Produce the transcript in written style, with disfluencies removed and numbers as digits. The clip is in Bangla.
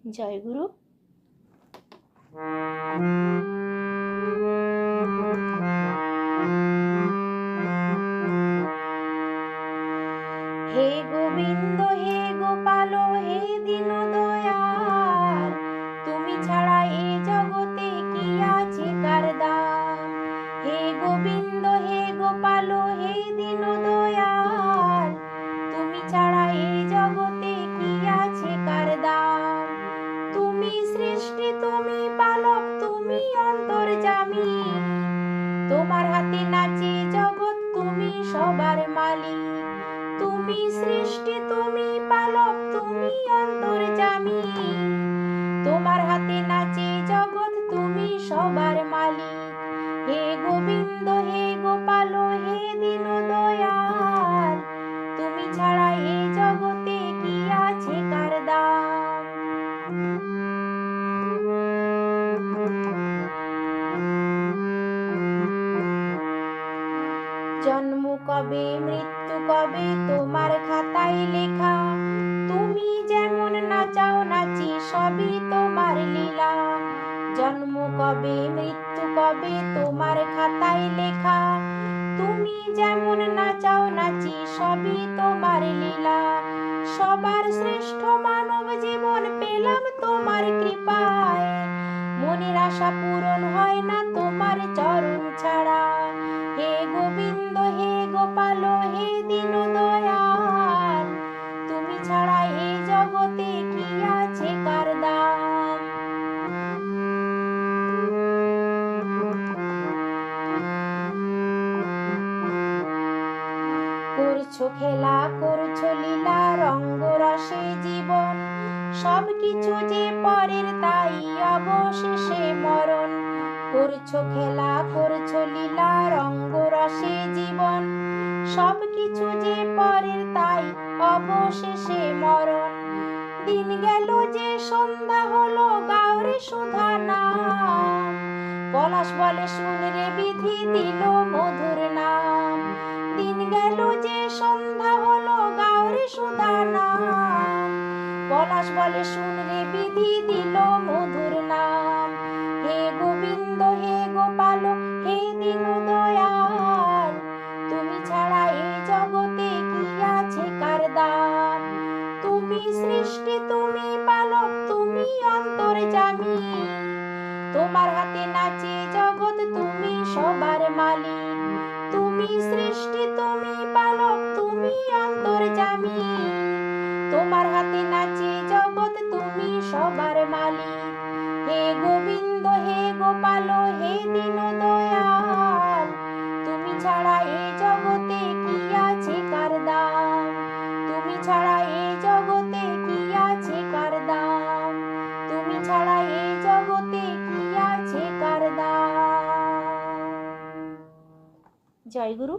জয়গুরু। হে গোবিন্দ হে গোপাল হে দীন দয়াল, তুমি ছাড়া এ জগতে কি আছে কার দাম। হে গোবিন্দ হে গোপাল হে দীন দয়াল, তুমি ছাড়া এ জগতে কি আছে কার দাম। তুমি সৃষ্টি তুমি পালক তুমি অন্তর্যামী, তোমার হাতে নাচে জগৎ তুমি সবার মালিক। তুমি সৃষ্টি তুমি পালক তুমি অন্তর্যামী, তোমার হাতে নাচে জগৎ তুমি সবার মালিক। হে গোবিন্দ হে গোপাল হে দীন দয়াল, তুমি ছাড়া এ জগতে কি আছে কার দাম। জন্ম কবে মৃত্যু কবে তোমার খাতায় লেখা, তুমি যেমন নাচাও নাচি সবই তোমার লীলা। জন্ম কবে মৃত্যু কবে তোমার খাতায় লেখা, তুমি যেমন নাচাও নাচি সবই তোমার লীলা। সবার শ্রেষ্ঠ মানব জীবন পেলাম তোমার কৃপায়, মনের আশা পূরণ হয় না তোমার চরণ ছাড়া। হে গোবিন্দ হে গোপাল হে দীন দয়াল, তুমি ছাড়া এ জগতে কি আছে কার দাম। করছো খেলা করছো লীলা রঙ্গ রসে জীবন, সব কিছু যে পরের তাই অবশেষে মরণ। করছো খেলা করছো লীলা রঙ্গ রসে জীবন, সব কিছু যে পরের তাই অবশেষে মরণ। দিন গেল যে সন্ধ্যা হলো গাওরে সুধা নাম, পলাশ বলে শুন রে বিধি দিল মধুর নাম। দিন গেল যে সন্ধ্যা হলো গাওরে সুধা নাম, পলাশ বলে শুন রে বিধি দিল মধুর নাম। হে গোবিন্দ হে গোপাল হে দীন দয়াল, তুমি ছাড়া এ জগতে কি আছে কার দাম। তুমি সৃষ্টি তুমি পালক তুমি অন্তর্যামী, তোমার হাতে নাচে জগৎ তুমি সবার মালিক। তুমি সৃষ্টি তুমি পালক তুমি অন্তর্যামী, তোমার হাতে নাচে জগৎ তুমি সবার মালিক। হে গোবিন্দ হে গোপাল হে দীন দয়াল, তুমি ছাড়া এ জগতে কি আছে কার দাম। তুমি ছাড়া এ জগতে কি আছে কার দাম, তুমি ছাড়া এ জগতে কি আছে কার দাম। জয় গুরু।